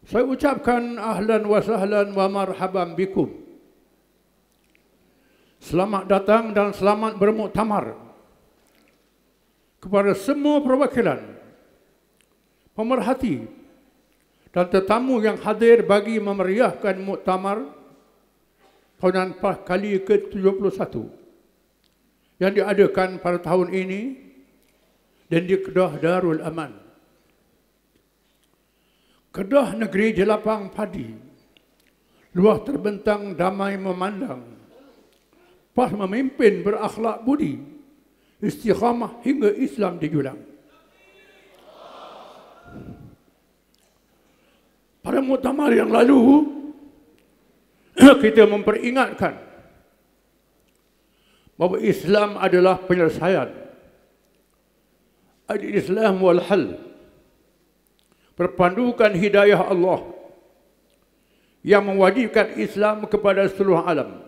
Saya ucapkan ahlan wa sahlan wa marhaban bikum. Selamat datang dan selamat bermuktamar kepada semua perwakilan, pemerhati dan tetamu yang hadir bagi memeriahkan muktamar tahunan PAH kali ke-71 yang diadakan pada tahun ini dan di Kedah Darul Aman. Kedah negeri jelapang padi, luah terbentang damai memandang, PAH memimpin berakhlak budi, istiqamah hingga Islam dijulang. Pada muktamar yang lalu, kita memperingatkan bahawa Islam adalah penyelesaian. Al-Islam wal hal. Berpandukan hidayah Allah yang mewajibkan Islam kepada seluruh alam.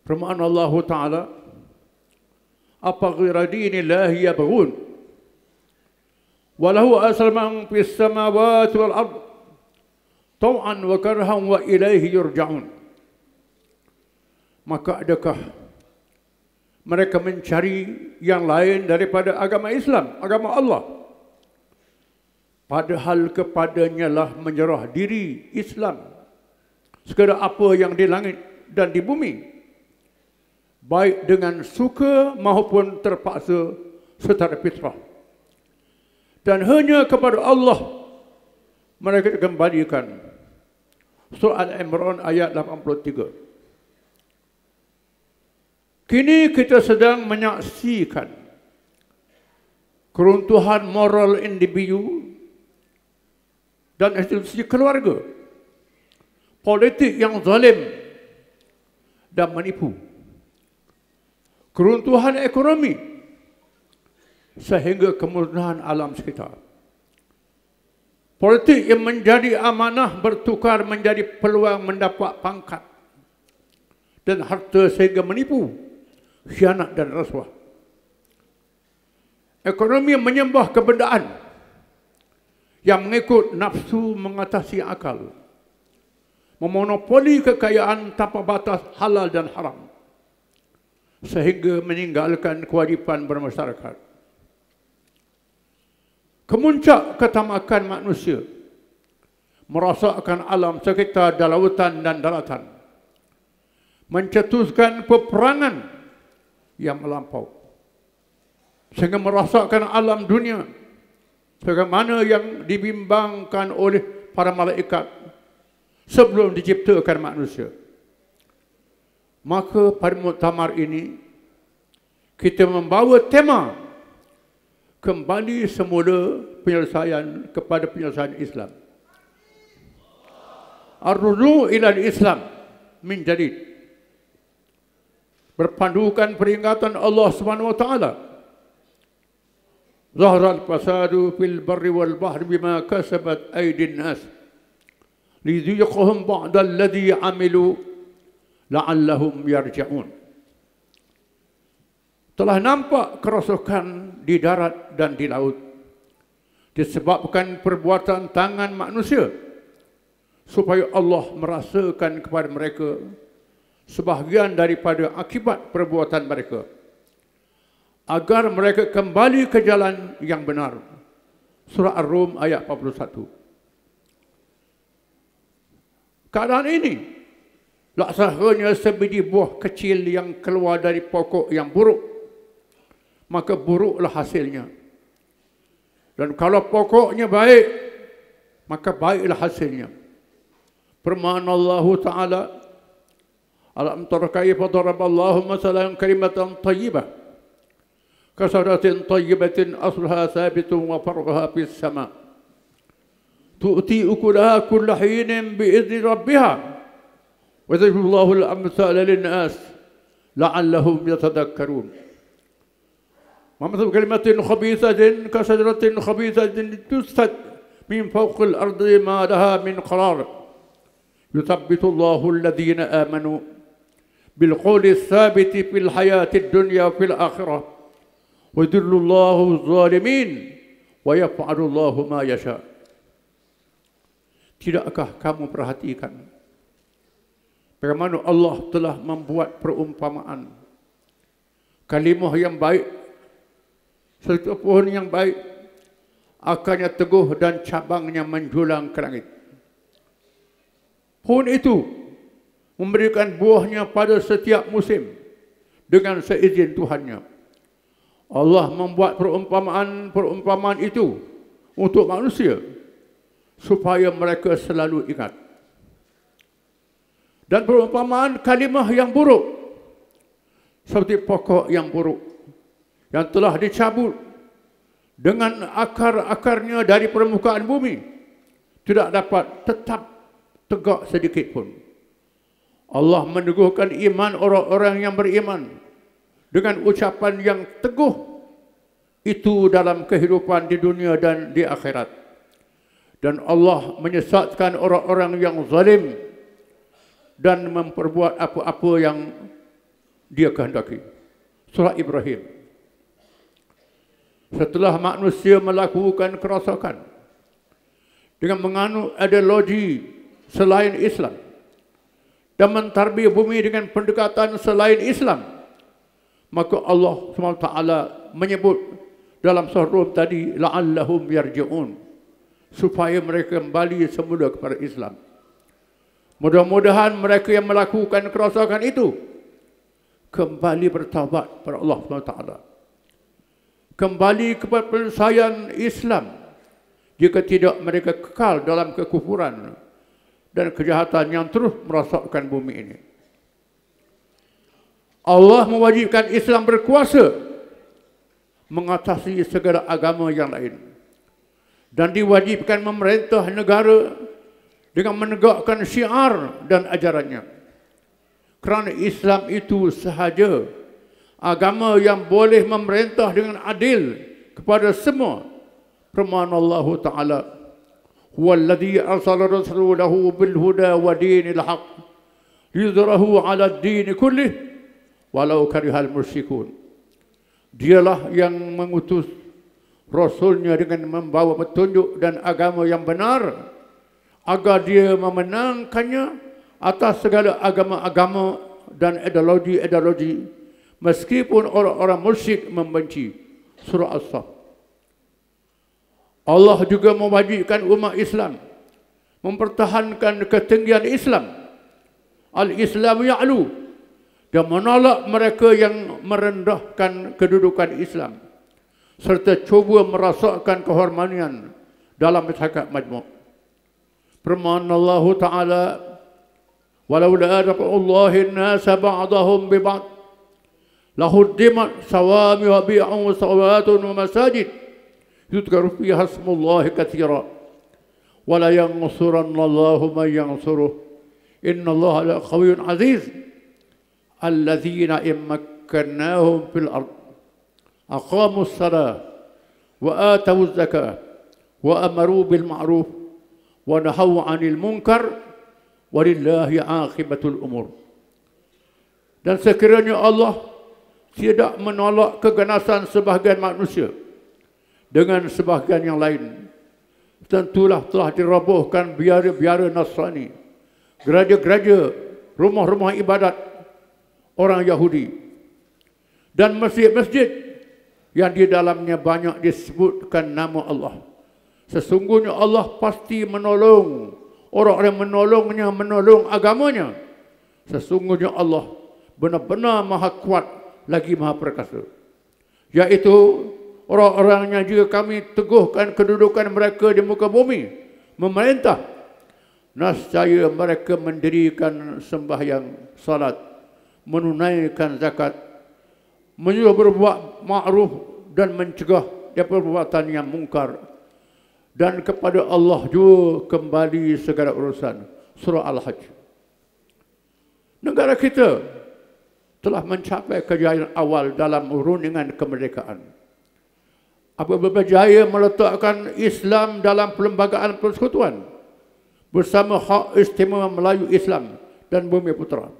Firman Allah Ta'ala, apa ghira dinillahi yabghun walahu aslamang fis samawati wal ard taw'an wa karhan wa ilaihi yurja'un. Maka adakah mereka mencari yang lain daripada agama Islam, agama Allah, padahal kepadanya lah menyerah diri Islam segala apa yang di langit dan di bumi, baik dengan suka maupun terpaksa secara fitrah. Dan hanya kepada Allah mereka dikembalikan. Surah Al-Imran ayat 83. Kini kita sedang menyaksikan keruntuhan moral individu dan institusi keluarga, politik yang zalim dan menipu, keruntuhan ekonomi sehingga kemusnahan alam sekitar. Politik yang menjadi amanah bertukar menjadi peluang mendapat pangkat dan harta sehingga menipu, khianat dan rasuah. Ekonomi yang menyembah kebendaan yang mengikut nafsu mengatasi akal, memonopoli kekayaan tanpa batas halal dan haram, sehingga meninggalkan kewajipan bermasyarakat. Kemuncak ketamakan manusia merosakkan alam sekitar dan lautan dan daratan, mencetuskan peperangan yang melampau, sehingga merosakkan alam dunia sebagaimana yang dibimbangkan oleh para malaikat sebelum diciptakan manusia. Maka pada muktamar ini kita membawa tema kembali semula penyelesaian kepada penyelesaian Islam. Ar-ruju' ila al-Islam min jadid. Berpandukan peringatan Allah Subhanahu wa taala. Zahra al-fasadu fil barri wal bahri bima kasabat aydin nas lidhiqhum ba'da alladhi amilu la'allahum yarji'un. Telah nampak kerosakan di darat dan di laut disebabkan perbuatan tangan manusia, supaya Allah merasakan kepada mereka sebahagian daripada akibat perbuatan mereka, agar mereka kembali ke jalan yang benar. Surah Ar-Rum ayat 41. Keadaan ini laksanya sebiji buah kecil yang keluar dari pokok yang buruk, maka buruklah hasilnya. Dan kalau pokoknya baik, maka baiklah hasilnya. Firman Allah Ta'ala, alam tara kaifa daraballahu masalan kalimatan thayyibah كشجرة طيبة أصلها ثابت وفرعها في السماء تؤتي أكلها كل حين بإذن ربها ويضرب الله الأمثال للناس لعلهم يتذكرون. ومثل كلمة خبيثة كشجرة خبيثة تسقط من فوق الأرض ما لها من قرار يثبت الله الذين آمنوا بالقول الثابت في الحياة الدنيا وفي الآخرة ويذل الله الظالمين ويفعل الله ما يشاء. Tidakkah kamu perhatikan bagaimana Allah telah membuat perumpamaan kalimah yang baik, serta pohon yang baik, akarnya teguh dan cabangnya menjulang ke langit. Pohon itu memberikan buahnya pada setiap musim dengan seizin Tuhannya. Allah membuat perumpamaan itu untuk manusia supaya mereka selalu ingat. Dan perumpamaan kalimah yang buruk seperti pokok yang buruk yang telah dicabut dengan akar-akarnya dari permukaan bumi tidak dapat tetap tegak sedikit pun. Allah meneguhkan iman orang-orang yang beriman dengan ucapan yang teguh itu dalam kehidupan di dunia dan di akhirat. Dan Allah menyesatkan orang-orang yang zalim dan memperbuat apa-apa yang dia kehendaki. Surah Ibrahim. Setelah manusia melakukan kerosakan dengan menganut ideologi selain Islam dan mentarbiyah bumi dengan pendekatan selain Islam, maka Allah SWT menyebut dalam surah Rum tadi, la'allahum yarji'un, supaya mereka kembali semula kepada Islam. Mudah-mudahan mereka yang melakukan kerosakan itu kembali bertaubat kepada Allah SWT, kembali kepada penyelesaian Islam. Jika tidak, mereka kekal dalam kekufuran dan kejahatan yang terus merosakkan bumi ini. Allah mewajibkan Islam berkuasa mengatasi segala agama yang lain, dan diwajibkan memerintah negara dengan menegakkan syiar dan ajarannya. Kerana Islam itu sahaja agama yang boleh memerintah dengan adil kepada semua. Firman Allah Ta'ala, huwallazi arsala rasulahu bil huda wa dinil haq liyudhhirahu 'ala ad-din kullih walau karihal musyrikun. Dialah yang mengutus Rasulnya dengan membawa petunjuk dan agama yang benar, agar dia memenangkannya atas segala agama-agama dan ideologi-ideologi, meskipun orang-orang musyrik membenci. Surah As-Saff. Allah juga mewajibkan umat Islam mempertahankan ketinggian Islam. Al-Islamu ya'lu, dan menolak mereka yang merendahkan kedudukan Islam, serta cuba merasakkan kehormatan dalam masyarakat majmuk. Firman Allah Ta'ala, walaula dafa'ullahi an-nasa ba'dahum bi ba'd lahuddimat sawami wa bi'un wa salawatun wa masajid yudhkaru fiha ismullahi katsira wa la yansurannallahu man yansuruh innallaha la qawiyyun aziz alladzina immakkannahum fil ard aqamus salah wa atawuz zakah wa amaru bil ma'ruf wa nahaw 'anil munkar walillahi 'aqibatul umur. Dan sekiranya Allah tidak menolak keganasan sebahagian manusia dengan sebahagian yang lain, tentulah telah dirobohkan biara-biara Nasrani, gereja-gereja, rumah-rumah ibadat orang Yahudi, dan masjid-masjid yang di dalamnya banyak disebutkan nama Allah. Sesungguhnya Allah pasti menolong orang yang menolongnya, menolong agamanya. Sesungguhnya Allah benar-benar maha kuat lagi maha perkasa. Yaitu orang-orangnya jika kami teguhkan kedudukan mereka di muka bumi, memerintah, nescaya mereka mendirikan sembahyang, salat, menunaikan zakat, menyuruh berbuat ma'ruf dan mencegah daripada perbuatan yang mungkar, dan kepada Allah juga kembali segala urusan. Surah Al-Hajj. Negara kita telah mencapai kejayaan awal dalam rundingan kemerdekaan. Apabila berjaya meletakkan Islam dalam perlembagaan persekutuan bersama Hak Istimewa Melayu Islam dan Bumi Putera,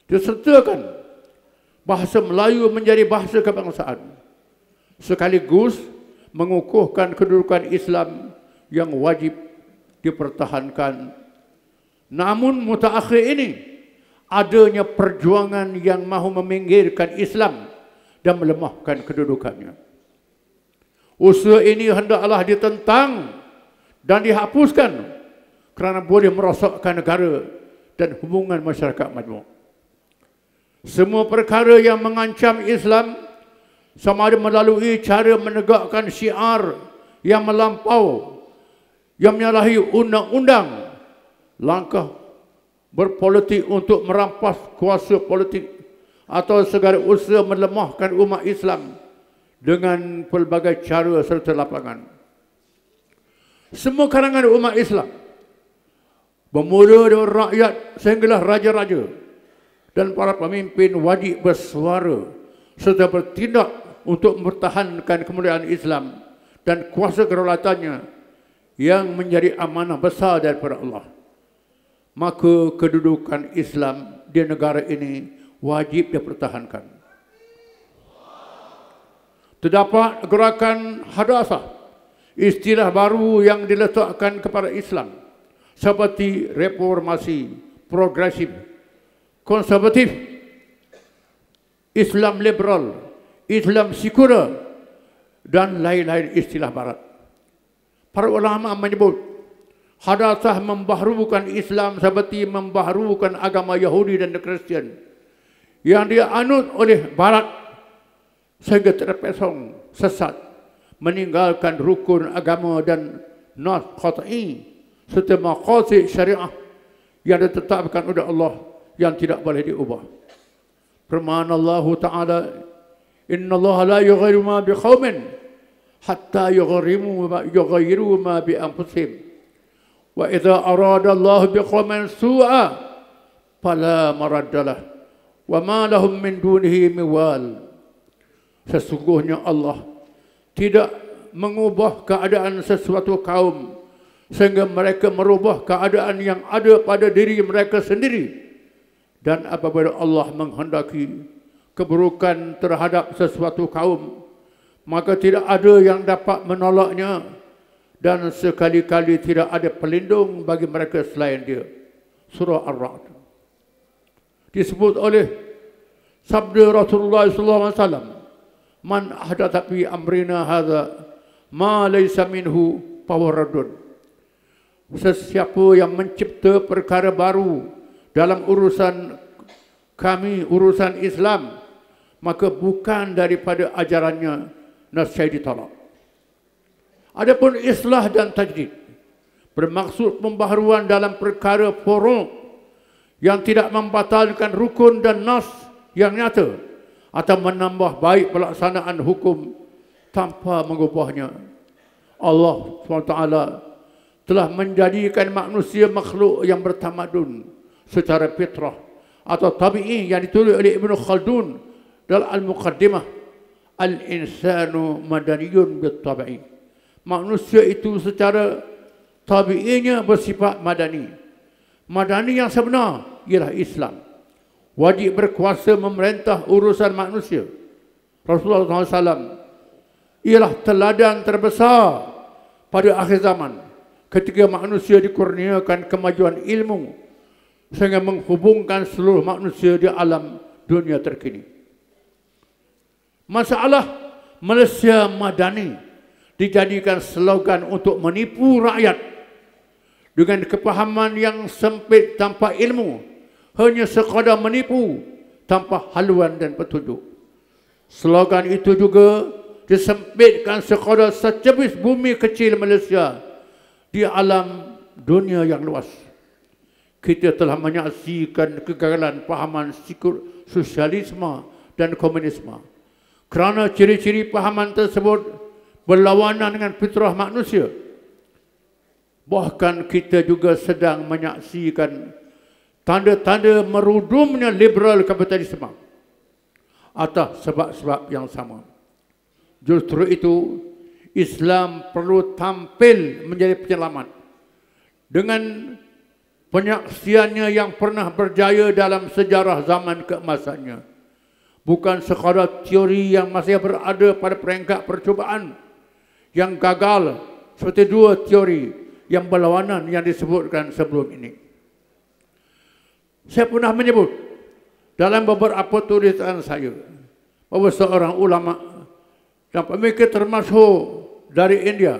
disertakan bahasa Melayu menjadi bahasa kebangsaan, sekaligus mengukuhkan kedudukan Islam yang wajib dipertahankan. Namun mutaakhir ini adanya perjuangan yang mahu meminggirkan Islam dan melemahkan kedudukannya. Usaha ini hendaklah ditentang dan dihapuskan kerana boleh merosakkan negara dan hubungan masyarakat majmuk. Semua perkara yang mengancam Islam, sama ada melalui cara menegakkan syiar yang melampau, yang menyalahi undang-undang, langkah berpolitik untuk merampas kuasa politik, atau segala usaha melemahkan umat Islam dengan pelbagai cara serta lapangan. Semua kalangan umat Islam, bermula dari rakyat sehinggalah raja-raja dan para pemimpin, wajib bersuara serta bertindak untuk mempertahankan kemuliaan Islam dan kuasa kedaulatannya yang menjadi amanah besar daripada Allah. Maka kedudukan Islam di negara ini wajib dipertahankan. Terdapat gerakan hadasah, istilah baru yang diletakkan kepada Islam, seperti reformasi, progresif, konservatif, Islam liberal, Islam sekular, dan lain-lain istilah barat. Para ulama menyebut hadasah membaharukan Islam seperti membaharukan agama Yahudi dan Kristian yang dianut oleh barat sehingga terpesong sesat, meninggalkan rukun agama dan nas qat'i serta maqasid syariah yang ditetapkan oleh Allah yang tidak boleh diubah. Firman Allah Ta'ala, Inna Allah la yughayyiru ma biqaumin hatta yughayyiru ma bi anfusihim. Wa idza arada Allah biqaumin su'a fala maraddalah wa ma lahum min dunihi miwal. Sesungguhnya Allah tidak mengubah keadaan sesuatu kaum sehingga mereka merubah keadaan yang ada pada diri mereka sendiri. Dan apabila Allah menghendaki keburukan terhadap sesuatu kaum, maka tidak ada yang dapat menolaknya, dan sekali-kali tidak ada pelindung bagi mereka selain Dia. Surah Ar-Ra'd. Disebut oleh sabda Rasulullah SAW, Man ahdatha fi amrina hadza ma laysa minhu fahuwa raddun. Sesiapa yang mencipta perkara baru dalam urusan kami, urusan Islam, maka bukan daripada ajarannya, nescaya ditolak. Adapun islah dan tajdid bermaksud pembaharuan dalam perkara furu' yang tidak membatalkan rukun dan nas yang nyata atau menambah baik pelaksanaan hukum tanpa mengubahnya. Allah SWT telah menjadikan manusia makhluk yang bertamadun secara fitrah atau tabi'i yang ditulis oleh Ibn Khaldun dalam Al-Muqaddimah, Al-insanu madaniyun bit-tabi'i. Manusia itu secara tabi'inya bersifat madani. Madani yang sebenar ialah Islam. Wajib berkuasa memerintah urusan manusia. Rasulullah SAW ialah teladan terbesar pada akhir zaman ketika manusia dikurniakan kemajuan ilmu sehingga menghubungkan seluruh manusia di alam dunia terkini. Masalah Malaysia Madani dijadikan slogan untuk menipu rakyat dengan kepahaman yang sempit tanpa ilmu, hanya sekadar menipu tanpa haluan dan petunjuk. Slogan itu juga disempitkan sekadar secebis bumi kecil Malaysia di alam dunia yang luas. Kita telah menyaksikan kegagalan pahaman sosialisme dan komunisme. Kerana ciri-ciri pahaman tersebut berlawanan dengan fitrah manusia. Bahkan kita juga sedang menyaksikan tanda-tanda merudumnya liberal kapitalisme atas sebab-sebab yang sama. Justru itu, Islam perlu tampil menjadi penyelamat dengan penyaksiannya yang pernah berjaya dalam sejarah zaman keemasannya. Bukan sekadar teori yang masih berada pada peringkat percubaan yang gagal seperti dua teori yang berlawanan yang disebutkan sebelum ini. Saya pernah menyebut dalam beberapa tulisan saya bahawa seorang ulama dan pemikir termasuk dari India,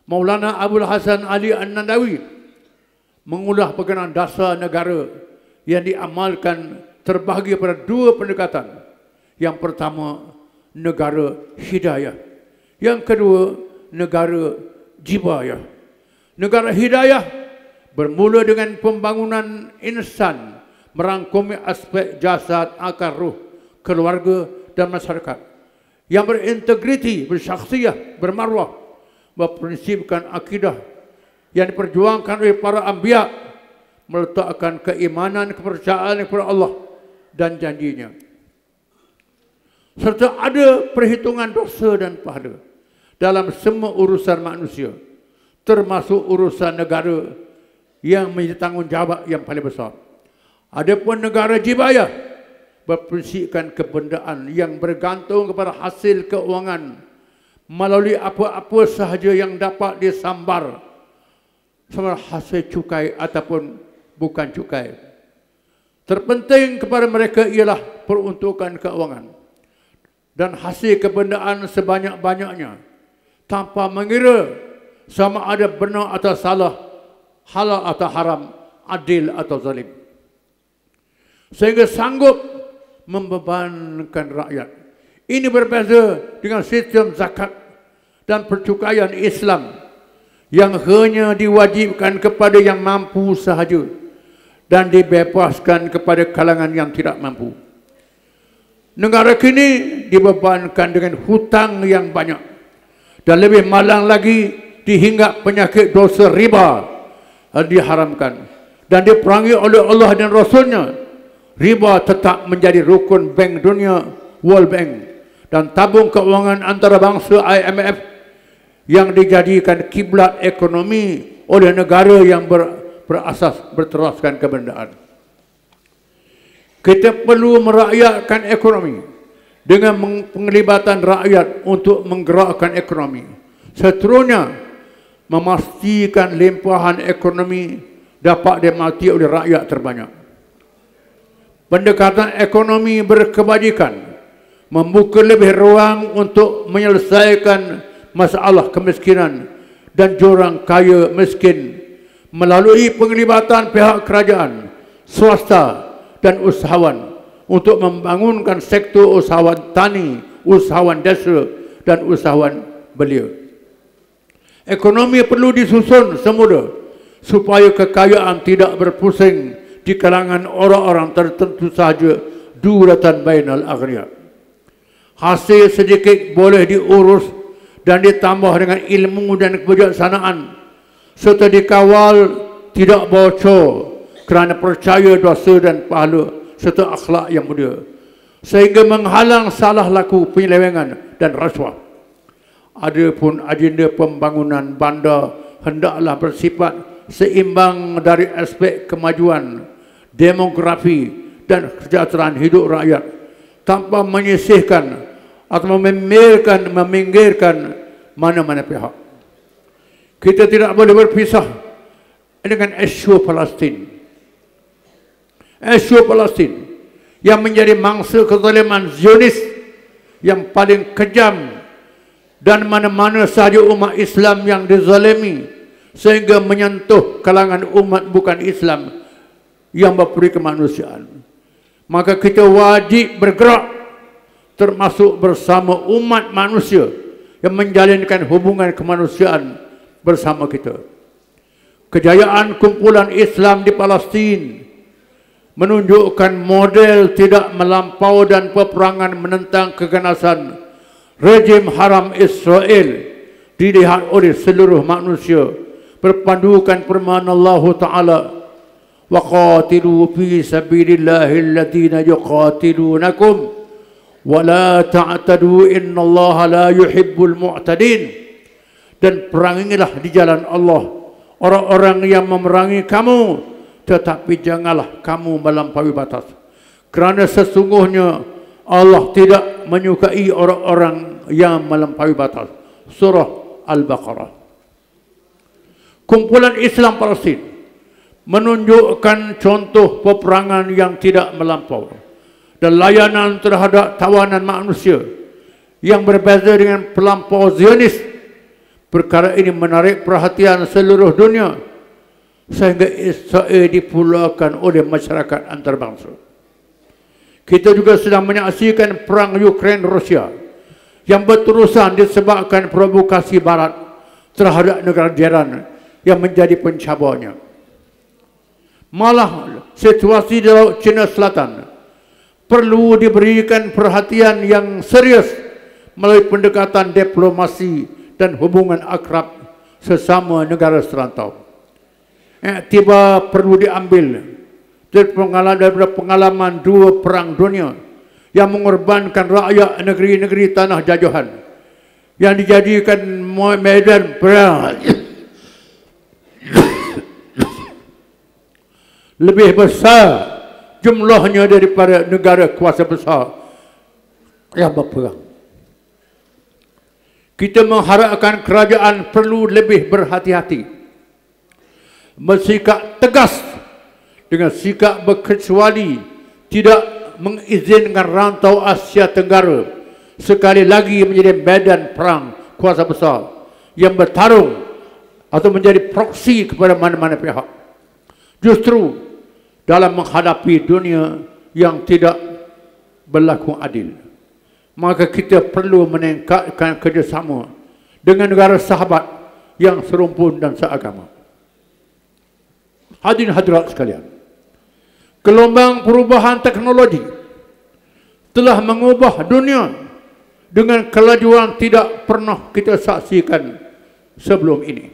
Maulana Abul Hasan Ali An-Nandawi, mengulas berkenaan dasar negara yang diamalkan terbahagi pada dua pendekatan. Yang pertama, negara hidayah. Yang kedua, negara jibayah. Negara hidayah bermula dengan pembangunan insan, merangkumi aspek jasad, akal, ruh, keluarga dan masyarakat yang berintegriti, bersyakhsiyah, bermaruah, berprinsipkan akidah yang diperjuangkan oleh para anbiya, meletakkan keimanan, kepercayaan kepada Allah dan janjinya, serta ada perhitungan dosa dan pahala dalam semua urusan manusia, termasuk urusan negara yang menjadi tanggungjawab yang paling besar. Adapun negara jibayah berprinsipkan kebendaan yang bergantung kepada hasil keuangan melalui apa-apa sahaja yang dapat disambar, sama hasil cukai ataupun bukan cukai. Terpenting kepada mereka ialah peruntukan keuangan dan hasil kebendaan sebanyak-banyaknya, tanpa mengira sama ada benar atau salah, halal atau haram, adil atau zalim, sehingga sanggup membebankan rakyat. Ini berbeza dengan sistem zakat dan percukaian Islam yang hanya diwajibkan kepada yang mampu sahaja dan dibebaskan kepada kalangan yang tidak mampu. Negara kini dibebankan dengan hutang yang banyak dan lebih malang lagi dihinggap penyakit dosa riba diharamkan dan diperangi oleh Allah dan Rasulnya. Riba tetap menjadi rukun Bank Dunia, World Bank, dan tabung keuangan antarabangsa IMF yang dijadikan kiblat ekonomi oleh negara yang berasas berteraskan kebendaan. Kita perlu merakyatkan ekonomi dengan penglibatan rakyat untuk menggerakkan ekonomi. Seterusnya, memastikan limpahan ekonomi dapat dinikmati oleh rakyat terbanyak. Pendekatan ekonomi berkebajikan membuka lebih ruang untuk menyelesaikan masalah kemiskinan dan jurang kaya miskin melalui penglibatan pihak kerajaan, swasta dan usahawan untuk membangunkan sektor usahawan tani, usahawan desa dan usahawan belia. Ekonomi perlu disusun semula supaya kekayaan tidak berpusing di kalangan orang-orang tertentu sahaja, duratan bainal aghniya. Hasil sedikit boleh diurus dan ditambah dengan ilmu dan kebijaksanaan serta dikawal tidak bocor kerana percaya dosa dan pahala serta akhlak yang mulia, sehingga menghalang salah laku penyelewengan dan rasuah. Adapun agenda pembangunan bandar hendaklah bersifat seimbang dari aspek kemajuan, demografi dan kesejahteraan hidup rakyat, tanpa menyisihkan atau meminggirkan mana-mana pihak. Kita tidak boleh berpisah dengan isu Palestin. Isu Palestin yang menjadi mangsa kezaliman Zionis yang paling kejam, dan mana-mana sahaja umat Islam yang dizalimi sehingga menyentuh kalangan umat bukan Islam yang berperi kemanusiaan, maka kita wajib bergerak termasuk bersama umat manusia yang menjalinkan hubungan kemanusiaan bersama kita. Kejayaan kumpulan Islam di Palestin menunjukkan model tidak melampau dan peperangan menentang keganasan rejim haram Israel dilihat oleh seluruh manusia, berpandukan firman Allah Ta'ala, wa qatilu fi sabilillahi alladhina yuqatilunakum wa la ta'tadu innallaha la yuhibbul mu'tadin. Dan perangilah di jalan Allah orang-orang yang memerangi kamu, tetapi janganlah kamu melampaui batas, kerana sesungguhnya Allah tidak menyukai orang-orang yang melampaui batas. Surah Al-Baqarah. kumpulan Islam Palestin menunjukkan contoh peperangan yang tidak melampau dan layanan terhadap tawanan manusia yang berbeza dengan pelampau Zionis. Perkara ini menarik perhatian seluruh dunia sehingga Israel dipulakan oleh masyarakat antarabangsa. Kita juga sedang menyaksikan perang Ukraine-Rusia yang berterusan disebabkan provokasi Barat terhadap negara jiran yang menjadi pencabarnya. Malah situasi di Laut Cina Selatan perlu diberikan perhatian yang serius melalui pendekatan diplomasi dan hubungan akrab sesama negara serantau. Iktibar perlu diambil daripada pengalaman dua perang dunia yang mengorbankan rakyat negeri-negeri tanah jajahan yang dijadikan medan perang lebih besar jumlahnya daripada negara kuasa besar yang berperang. Kita mengharapkan kerajaan perlu lebih berhati-hati, bersikap tegas dengan sikap berkecuali, tidak mengizinkan rantau Asia Tenggara sekali lagi menjadi medan perang kuasa besar yang bertarung atau menjadi proksi kepada mana-mana pihak. Justru dalam menghadapi dunia yang tidak berlaku adil, maka kita perlu meningkatkan kerjasama dengan negara sahabat yang serumpun dan seagama. Hadirin hadirat sekalian, gelombang perubahan teknologi telah mengubah dunia dengan kelajuan tidak pernah kita saksikan sebelum ini.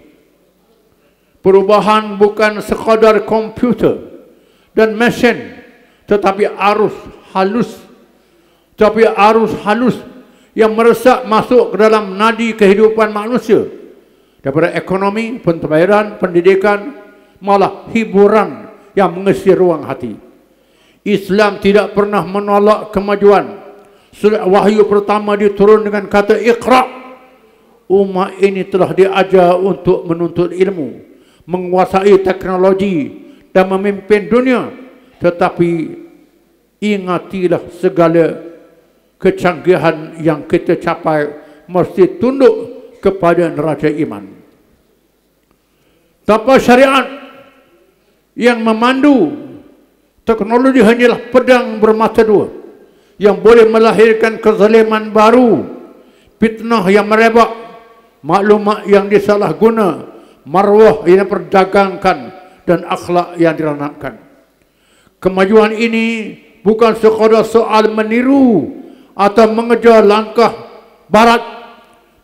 Perubahan bukan sekadar komputer dan mesin, tetapi arus halus yang meresap masuk ke dalam nadi kehidupan manusia, daripada ekonomi, pentadbiran, pendidikan, malah hiburan yang mengisi ruang hati. Islam tidak pernah menolak kemajuan. Surat Wahyu pertama diturun dengan kata Iqra. Umat ini telah diajar untuk menuntut ilmu, menguasai teknologi dan memimpin dunia. Tetapi ingatilah segala kecanggihan yang kita capai mesti tunduk kepada neraca iman. Tanpa syariat yang memandu, teknologi hanyalah pedang bermata dua yang boleh melahirkan kezaliman baru, fitnah yang merebak, maklumat yang disalahguna, marwah yang diperdagangkan, dan akhlak yang diranapkan. Kemajuan ini bukan sekadar soal meniru atau mengejar langkah Barat,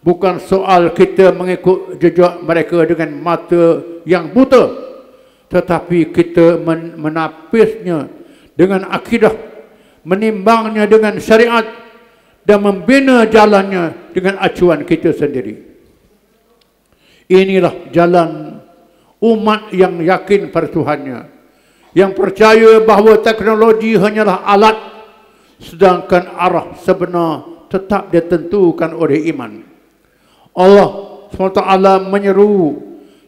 bukan soal kita mengikut jejak mereka dengan mata yang buta, tetapi kita menapisnya dengan akidah, menimbangnya dengan syariat, dan membina jalannya dengan acuan kita sendiri. Inilah jalan umat yang yakin pada Tuhannya, yang percaya bahawa teknologi hanyalah alat, sedangkan arah sebenar tetap ditentukan oleh iman. Allah SWT menyeru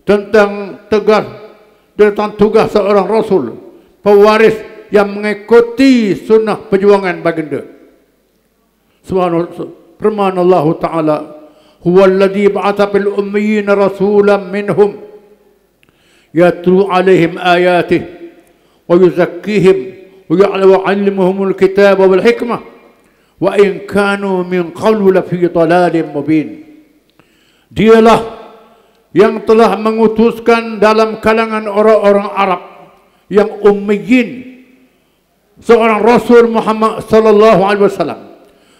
tentang tugas seorang Rasul, pewaris yang mengikuti sunnah perjuangan baginda. Firman Allah Ta'ala, huwallazi ba'atha fil ummiyina rasulan minhum yatlu alaihim ayatih wa yuzakkihim wa yu'allimuhumul kitaba wal hikmah wa in kanu min qablu lafi dhalalin mubin. Dialah yang telah mengutuskan dalam kalangan orang-orang Arab yang ummiyin seorang Rasul Muhammad sallallahu alaihi wasallam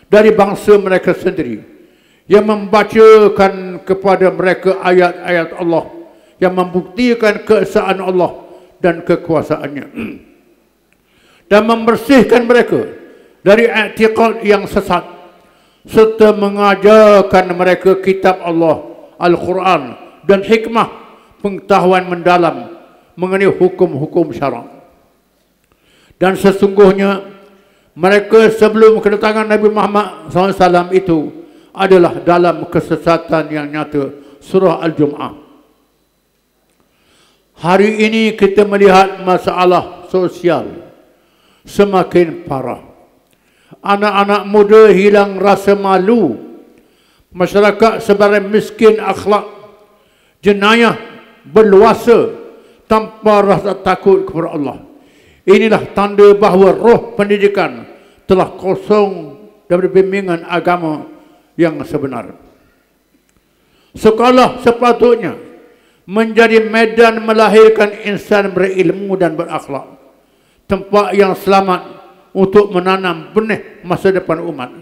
dari bangsa mereka sendiri, yang membacakan kepada mereka ayat-ayat Allah yang membuktikan keesaan Allah dan kekuasaannya dan membersihkan mereka dari i'tiqad yang sesat, serta mengajarkan mereka kitab Allah Al-Quran dan hikmah, pengetahuan mendalam mengenai hukum-hukum syarak. Dan sesungguhnya mereka sebelum kedatangan Nabi Muhammad SAW itu adalah dalam kesesatan yang nyata. Surah Al-Jum'ah. Hari ini kita melihat masalah sosial semakin parah. Anak-anak muda hilang rasa malu. Masyarakat sebarang miskin akhlak. Jenayah berluasa tanpa rasa takut kepada Allah. Inilah tanda bahawa roh pendidikan telah kosong dari bimbingan agama yang sebenar. Sekolah sepatutnya menjadi medan melahirkan insan berilmu dan berakhlak, tempat yang selamat untuk menanam benih masa depan umat.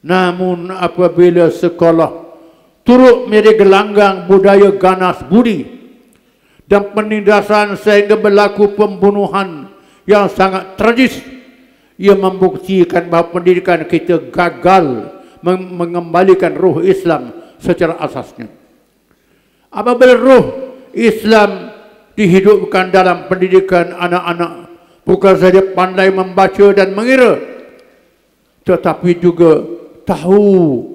Namun apabila sekolah turut menjadi gelanggang budaya ganas budi dan penindasan sehingga berlaku pembunuhan yang sangat tragis, ia membuktikan bahawa pendidikan kita gagal mengembalikan ruh Islam secara asasnya. Apabila ruh Islam dihidupkan dalam pendidikan anak-anak, bukan saja pandai membaca dan mengira, tetapi juga tahu,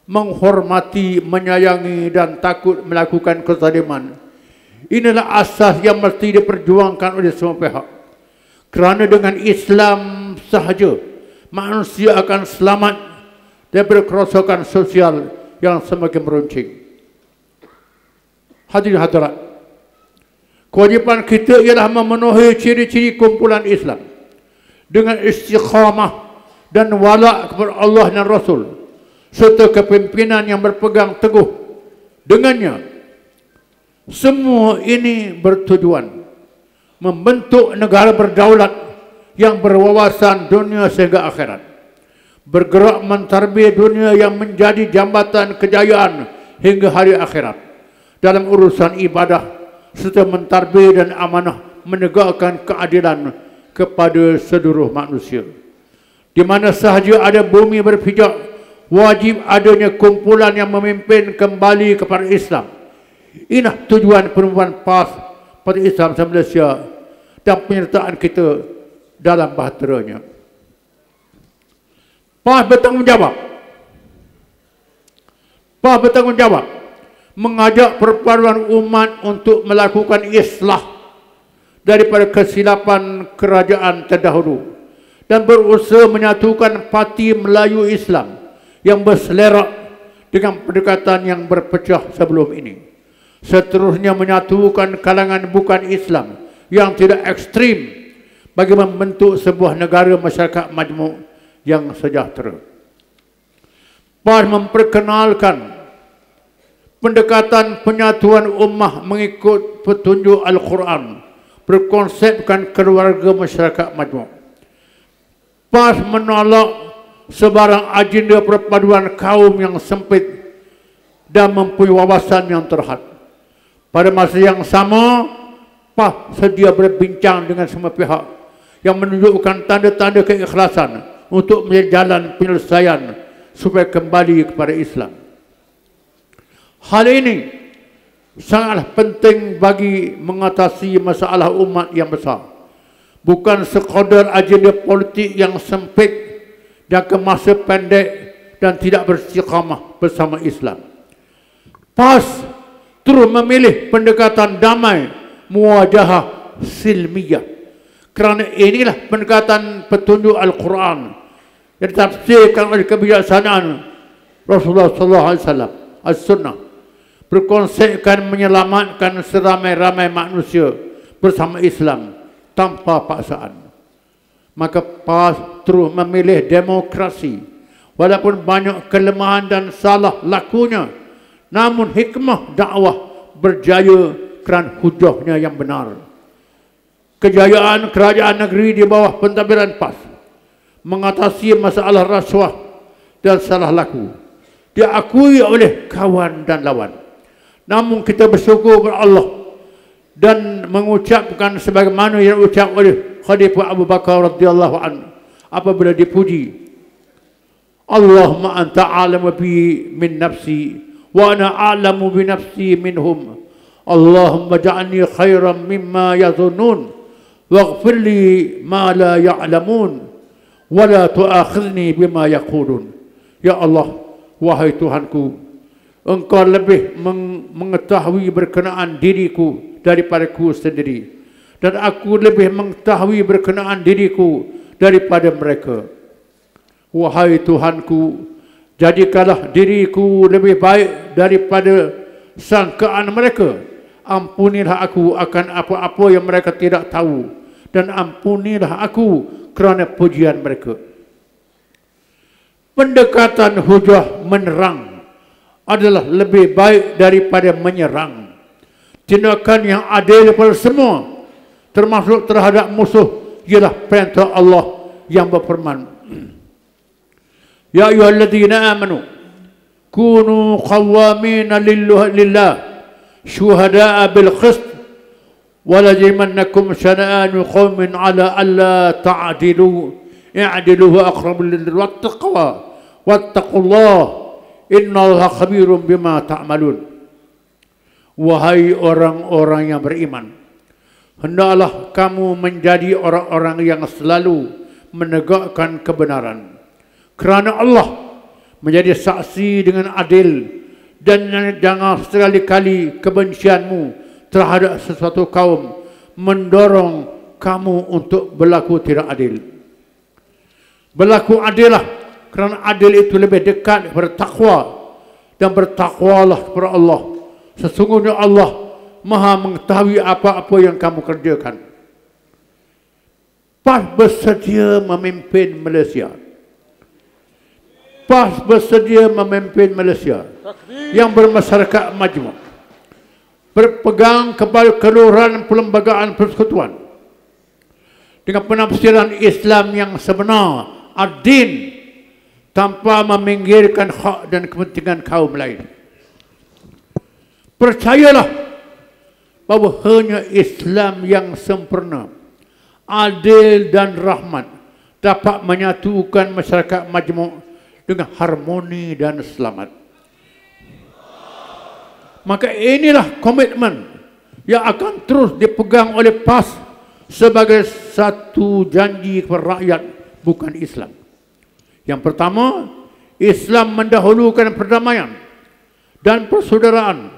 menghormati, menyayangi dan takut melakukan kezaliman. Inilah asas yang mesti diperjuangkan oleh semua pihak. Kerana dengan Islam sahaja manusia akan selamat daripada kerosakan sosial yang semakin meruncing. Hadirin hadirat, kewajipan kita ialah memenuhi ciri-ciri kumpulan Islam dengan istiqamah dan wala' kepada Allah dan Rasul serta kepimpinan yang berpegang teguh dengannya. Semua ini bertujuan membentuk negara berdaulat yang berwawasan dunia sehingga akhirat, bergerak mentarbiyah dunia yang menjadi jambatan kejayaan hingga hari akhirat dalam urusan ibadah, serta mentarbiyah dan amanah menegakkan keadilan kepada seluruh manusia. Di mana sahaja ada bumi berpijak, wajib adanya kumpulan yang memimpin kembali kepada Islam. Inilah tujuan perempuan PAS pada Islam Malaysia dan penyertaan kita dalam bahteranya. PAS bertanggungjawab mengajak perpaduan umat untuk melakukan islah daripada kesilapan kerajaan terdahulu dan berusaha menyatukan parti Melayu Islam yang berselerak dengan pendekatan yang berpecah sebelum ini. Seterusnya menyatukan kalangan bukan Islam yang tidak ekstrim bagi membentuk sebuah negara masyarakat majmuk yang sejahtera. PAS memperkenalkan pendekatan penyatuan ummah mengikut petunjuk Al-Quran, berkonsepkan keluarga masyarakat majmuk. PAS menolak sebarang agenda perpaduan kaum yang sempit dan mempunyai wawasan yang terhad. Pada masa yang sama, PAS sedia berbincang dengan semua pihak yang menunjukkan tanda-tanda keikhlasan untuk menjadi jalan penyelesaian supaya kembali kepada Islam. Hal ini sangatlah penting bagi mengatasi masalah umat yang besar. Bukan sekadar agenda politik yang sempit dan ke masa pendek dan tidak beristiqamah bersama Islam. PAS terus memilih pendekatan damai, muwajahah silmiyah. Kerana inilah pendekatan petunjuk Al-Quran yang ditafsirkan oleh kebijaksanaan Rasulullah SAW, As-Sunnah, berkonsepkan menyelamatkan seramai-ramai manusia bersama Islam tanpa paksaan. Maka PAS terus memilih demokrasi walaupun banyak kelemahan dan salah lakunya, namun hikmah dakwah berjaya kerana hujahnya yang benar. Kejayaan kerajaan negeri di bawah pentadbiran PAS mengatasi masalah rasuah dan salah laku diakui oleh kawan dan lawan. Namun kita bersyukur kepada Allah dan mengucapkan sebagaimana yang diucap oleh Khalifah Abu Bakar radhiyallahu anhu apabila dipuji, Allahumma anta a'lamu bi min nafsi wa ana a'lamu bi nafsi minhum. Allahumma ja'alni khairan mimma yazunnun waghfir li ma la ya'lamun wa la tu'akhidhni bima yaqulun. Ya Allah, wahai Tuhanku, engkau lebih mengetahui berkenaan diriku daripadaku sendiri, dan aku lebih mengetahui berkenaan diriku daripada mereka. Wahai Tuhanku, jadikanlah diriku lebih baik daripada sangkaan mereka. Ampunilah aku akan apa-apa yang mereka tidak tahu, dan ampunilah aku kerana pujian mereka. Pendekatan hujah menerang adalah lebih baik daripada menyerang. Tindakan yang adil kepada semua, termasuk terhadap musuh, ialah perintah Allah yang berfirman, Ya ayyuhalladzina amanu kunu qawwamina lillah syuhada'a bil qist wa la yajrimannakum shana'anu qaumin 'ala alla ta'dilu i'dilu wa aqrabu lit-taqwa wattaqullaha innallaha khabirum bima ta'malun. Wahai orang-orang yang beriman, hendaklah kamu menjadi orang-orang yang selalu menegakkan kebenaran, kerana Allah menjadi saksi dengan adil, dan jangan sekali-kali kebencianmu terhadap sesuatu kaum mendorong kamu untuk berlaku tidak adil. Berlaku adillah, kerana adil itu lebih dekat kepada takwa, dan bertakwalah kepada Allah. Sesungguhnya Allah Maha mengetahui apa-apa yang kamu kerjakan. PAS bersedia memimpin Malaysia. PAS bersedia memimpin Malaysia yang bermasyarakat majmuk, berpegang kepada keluhuran perlembagaan persekutuan dengan penafsiran Islam yang sebenar, adil, tanpa meminggirkan hak dan kepentingan kaum lain. Percayalah bahawa hanya Islam yang sempurna, adil dan rahmat dapat menyatukan masyarakat majmuk dengan harmoni dan selamat. Maka inilah komitmen yang akan terus dipegang oleh PAS sebagai satu janji kepada rakyat, bukan Islam. Yang pertama, Islam mendahulukan perdamaian dan persaudaraan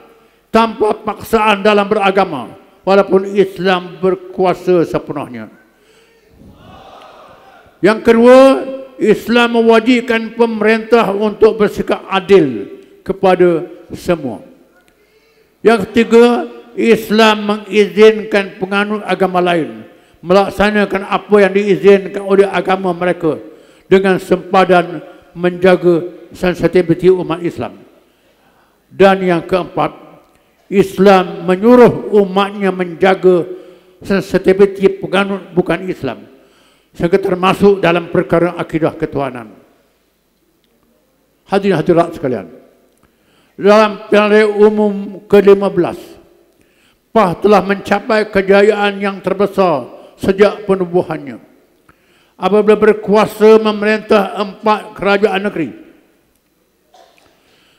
tanpa paksaan dalam beragama, walaupun Islam berkuasa sepenuhnya. Yang kedua, Islam mewajibkan pemerintah untuk bersikap adil kepada semua. Yang ketiga, Islam mengizinkan penganut agama lain melaksanakan apa yang diizinkan oleh agama mereka dengan sempadan menjaga sensitiviti umat Islam. Dan yang keempat, Islam menyuruh umatnya menjaga sensitiviti penganut bukan Islam, sehingga termasuk dalam perkara akidah ketuhanan. Hadirin hadirat sekalian, dalam Pilihan Umum ke-15, PAS telah mencapai kejayaan yang terbesar sejak penubuhannya, apabila berkuasa memerintah 4 kerajaan negeri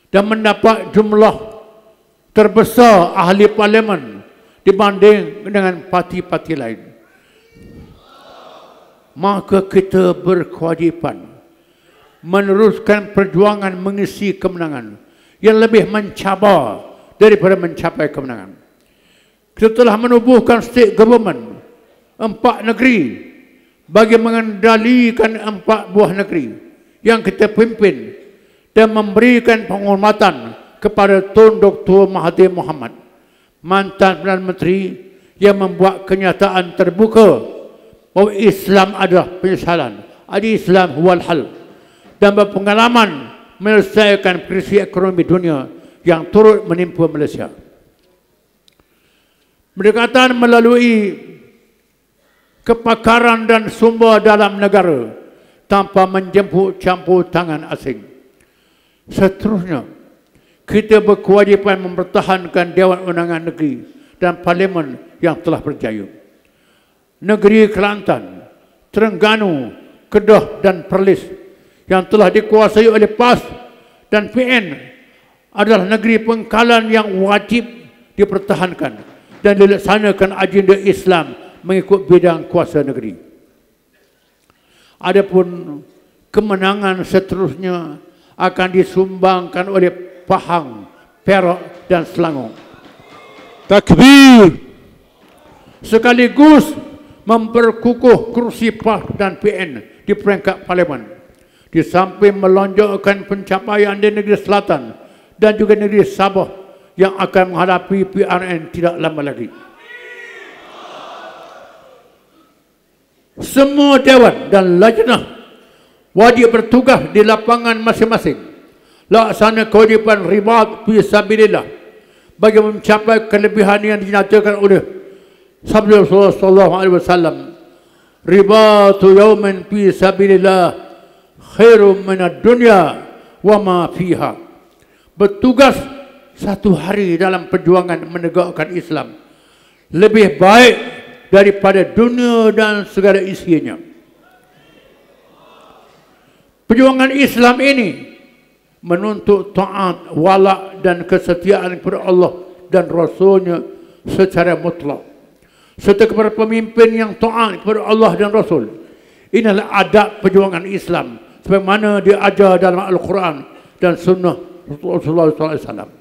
dan mendapat jumlah terbesar ahli parlimen dibanding dengan parti-parti lain. Maka kita berkewajipan meneruskan perjuangan mengisi kemenangan yang lebih mencabar daripada mencapai kemenangan. Kita telah menubuhkan state government 4 negeri bagi mengendalikan 4 buah negeri yang kita pimpin, dan memberikan penghormatan kepada Tun Dr. Mahathir Mohamad, mantan Perdana Menteri, yang membuat kenyataan terbuka bahawa Islam adalah penyesalan, Islam huwal hal, dan berpengalaman menyelesaikan krisis ekonomi dunia yang turut menimpa Malaysia. Pendekatan melalui kepakaran dan sumber dalam negara tanpa menjemput campur tangan asing. Seterusnya, kita berkewajipan mempertahankan Dewan Undangan Negeri dan Parlimen yang telah berjaya. Negeri Kelantan, Terengganu, Kedah dan Perlis yang telah dikuasai oleh PAS dan PN adalah negeri pengkalan yang wajib dipertahankan dan dilaksanakan agenda Islam mengikut bidang kuasa negeri. Adapun kemenangan seterusnya akan disumbangkan oleh Pahang Perak dan Selangor. Takbir. Sekaligus memperkukuh kursi PAS dan PN di peringkat parlimen, di samping melonjakkan pencapaian di negeri Selatan dan juga negeri Sabah yang akan menghadapi PRN tidak lama lagi. Semua dewan dan lajnah wajib bertugas di lapangan masing-masing, laksana kewajipan ribat fi sabilillah bagi mencapai kelebihan yang dinyatakan oleh sabda Rasulullah sallallahu alaihi wasallam, ribatu yaumin fi sabilillah khairum minad dunya wa ma fiha. Bertugas satu hari dalam perjuangan menegakkan Islam lebih baik daripada dunia dan segala isinya. Perjuangan Islam ini menuntut taat, wala dan kesetiaan kepada Allah dan Rasulnya secara mutlak, serta kepada pemimpin yang taat kepada Allah dan Rasul. Inilah adab perjuangan Islam sebagaimana diajar dalam Al-Quran dan Sunnah Rasulullah SAW.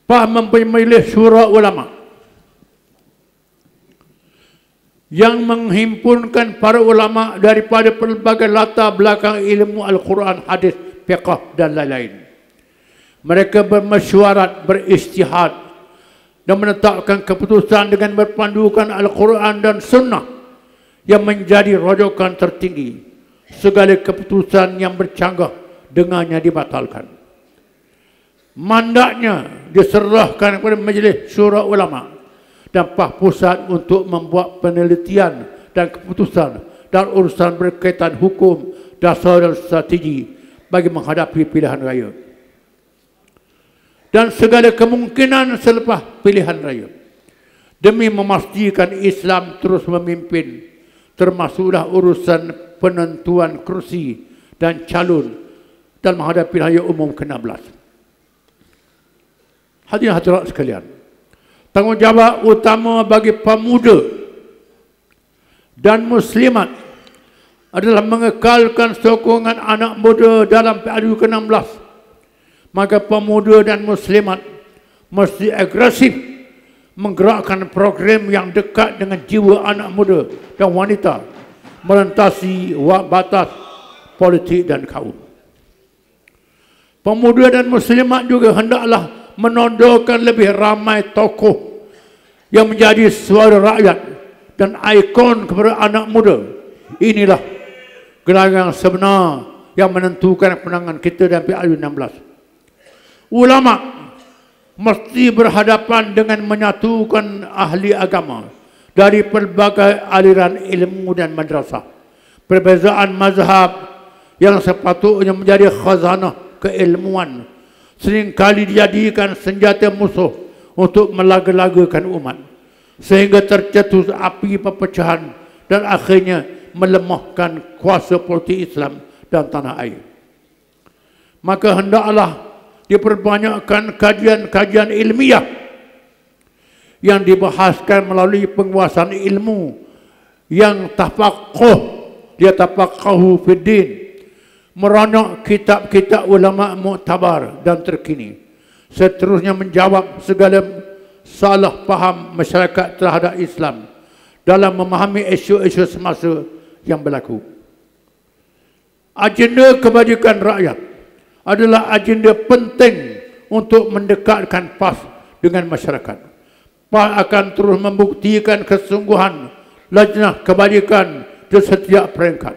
PAS memilih syura ulama yang menghimpunkan para ulama daripada pelbagai latar belakang ilmu Al-Quran, hadis, fiqh dan lain-lain. Mereka bermesyuarat, beristihad dan menetapkan keputusan dengan berpandukan Al-Quran dan Sunnah yang menjadi rujukan tertinggi. Segala keputusan yang bercanggah dengannya dibatalkan. Mandatnya diserahkan kepada Majlis Syura Ulama dan PAS Pusat untuk membuat penelitian dan keputusan dan urusan berkaitan hukum, dasar dan strategi bagi menghadapi pilihan raya dan segala kemungkinan selepas pilihan raya, demi memastikan Islam terus memimpin, termasuklah urusan penentuan kursi dan calon dalam menghadapi pilihan raya umum ke-16. Hadirin hadirat sekalian, tanggungjawab utama bagi pemuda dan muslimat adalah mengekalkan sokongan anak muda dalam PRU ke-16. Maka pemuda dan muslimat mesti agresif menggerakkan program yang dekat dengan jiwa anak muda dan wanita, melintasi batas politik dan kaum. Pemuda dan muslimat juga hendaklah menodorkan lebih ramai tokoh yang menjadi suara rakyat dan ikon kepada anak muda. Inilah gelaran sebenar yang menentukan penangan kita dan PRU 16. Ulama mesti berhadapan dengan menyatukan ahli agama dari pelbagai aliran ilmu dan madrasah. Perbezaan mazhab yang sepatutnya menjadi khazanah keilmuan seringkali dijadikan senjata musuh untuk melaga-lagakan umat, sehingga tercetus api perpecahan dan akhirnya melemahkan kuasa politik Islam dan tanah air. Maka hendaklah diperbanyakkan kajian-kajian ilmiah yang dibahaskan melalui penguasaan ilmu yang tafaqahu fiddin, meronok kitab-kitab ulama muktabar dan terkini, seterusnya menjawab segala salah faham masyarakat terhadap Islam dalam memahami isu-isu semasa yang berlaku. Agenda kebajikan rakyat adalah agenda penting untuk mendekatkan PAS dengan masyarakat. PAS akan terus membuktikan kesungguhan lajnah kebajikan di setiap peringkat,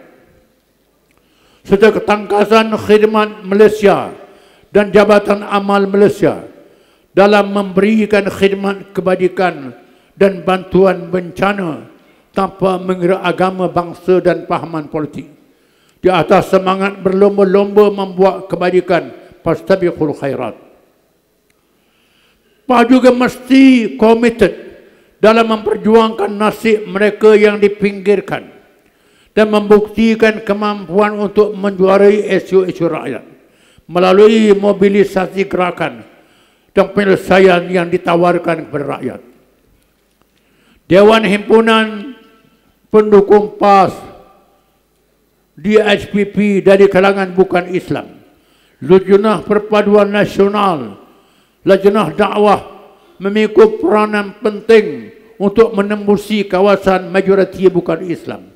serta ketangkasan khidmat Malaysia dan Jabatan Amal Malaysia dalam memberikan khidmat kebajikan dan bantuan bencana tanpa mengira agama, bangsa dan pahaman politik, di atas semangat berlomba-lomba membuat kebajikan, fastabiqul khairat. PAS juga mesti komited dalam memperjuangkan nasib mereka yang dipinggirkan dan membuktikan kemampuan untuk menjuarai isu-isu rakyat melalui mobilisasi gerakan dan penyelesaian yang ditawarkan kepada rakyat. Dewan Himpunan Pendukung PAS DHPP dari kalangan bukan Islam, Lujnah Perpaduan Nasional Lajnah dakwah memikul peranan penting untuk menembusi kawasan majoriti bukan Islam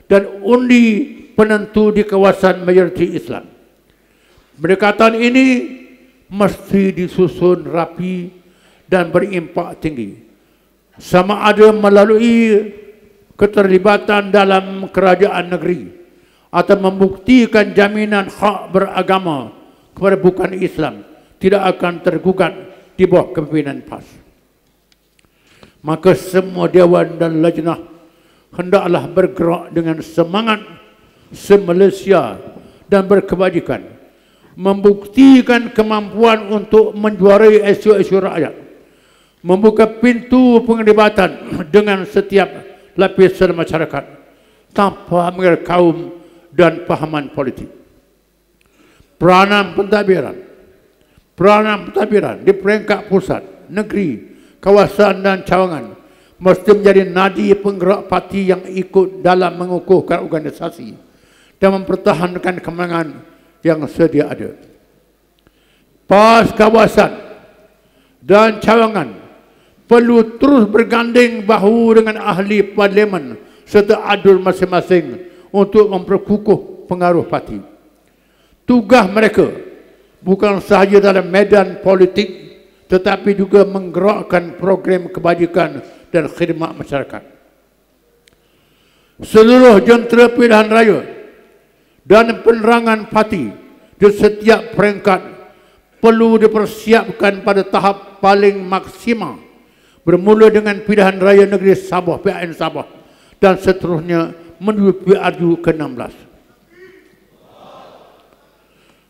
dan undi penentu di kawasan majoriti Islam. Pendekatan ini mesti disusun rapi dan berimpak tinggi, sama ada melalui keterlibatan dalam kerajaan negeri atau membuktikan jaminan hak beragama kepada bukan Islam tidak akan tergugat di bawah kepimpinan PAS. Maka semua dewan dan lajnah hendaklah bergerak dengan semangat se-Malaysia dan berkebajikan, membuktikan kemampuan untuk menjuarai isu-isu rakyat, membuka pintu penglibatan dengan setiap lapisan masyarakat tanpa mengira kaum dan pahaman politik. Peranan pentadbiran di peringkat pusat, negeri, kawasan dan cawangan mesti menjadi nadi penggerak parti yang ikut dalam mengukuhkan organisasi dan mempertahankan kemenangan yang sedia ada. PAS kawasan dan cawangan perlu terus berganding bahu dengan ahli parlimen serta adul masing-masing untuk memperkukuh pengaruh parti. Tugas mereka bukan sahaja dalam medan politik tetapi juga menggerakkan program kebajikan dan khidmat masyarakat. Seluruh jentera pilihan raya dan penerangan parti di setiap peringkat perlu dipersiapkan pada tahap paling maksimal, bermula dengan pilihan raya negeri Sabah, PAN Sabah, dan seterusnya menuju PRU ke-16.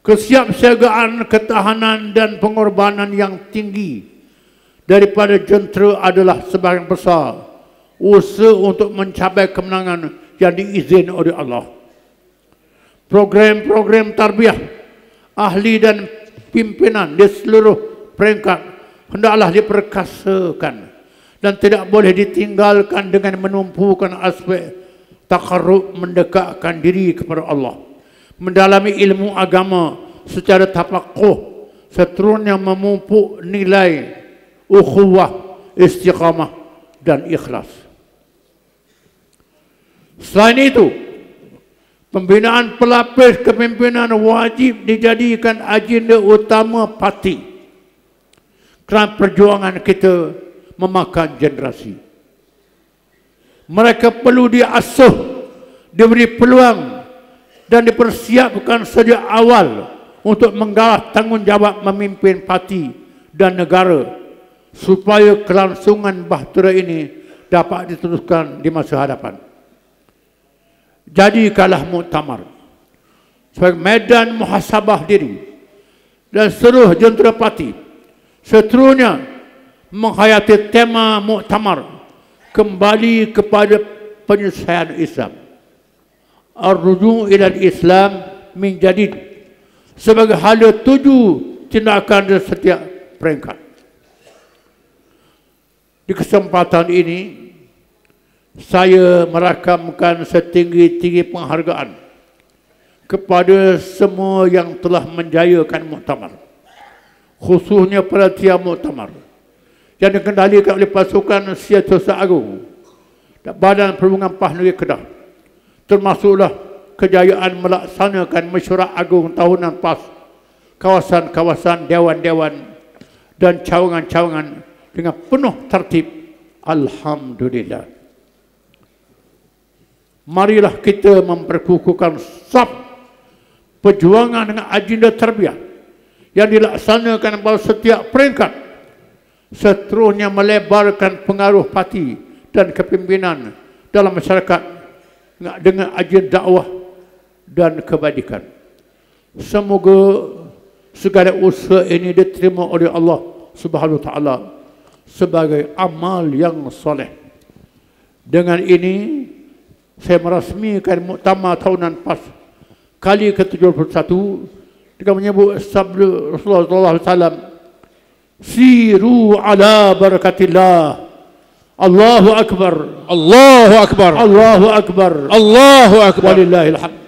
Kesiapsiagaan, ketahanan dan pengorbanan yang tinggi daripada jentera adalah sebahagian besar usaha untuk mencapai kemenangan yang diizinkan oleh Allah. Program-program tarbiyah ahli dan pimpinan di seluruh peringkat hendaklah diperkasakan dan tidak boleh ditinggalkan dengan menumpukan aspek takarrub, mendekatkan diri kepada Allah, mendalami ilmu agama secara tafakuh, seterusnya memupuk nilai ukhuwah, istiqamah dan ikhlas. Selain itu, pembinaan pelapis kepimpinan wajib dijadikan agenda utama parti kerana perjuangan kita memakan generasi. Mereka perlu diasuh, diberi peluang dan dipersiapkan sejak awal untuk menggalah tanggungjawab memimpin parti dan negara supaya kelangsungan bahtera ini dapat diteruskan di masa hadapan. Jadikanlah muktamar sebagai medan muhasabah diri dan seluruh jentera parti seterusnya menghayati tema muktamar kembali kepada penyelesaian Islam, ar-ruju' ila al-Islam min jadid, sebagai hala tuju tindakan di setiap peringkat. Di kesempatan ini saya merakamkan setinggi-tinggi penghargaan kepada semua yang telah menjayakan muktamar, khususnya panitia muktamar yang dikendalikan oleh pasukan Siasat Agung dan Badan Perhubungan PAS Negeri Kedah, termasuklah kejayaan melaksanakan mesyuarat agung tahunan PAS, kawasan-kawasan, dewan-dewan dan cawangan-cawangan dengan penuh tertib. Alhamdulillah. Marilah kita memperkukuhkan saf perjuangan dengan agenda tarbiyah yang dilaksanakan pada setiap peringkat, seterusnya melebarkan pengaruh parti dan kepimpinan dalam masyarakat dengan agenda dakwah dan kebajikan. Semoga segala usaha ini diterima oleh Allah Subhanahu Wa Taala sebagai amal yang soleh. Dengan ini saya merasmikan muktamar tahunan PAS kali ke-71 dengan menyebut sabda Rasulullah SAW, siru ala barakatillah, Allahu Akbar, Allahu Akbar, Allahu Akbar, Allahu Akbar, walillahil hamd.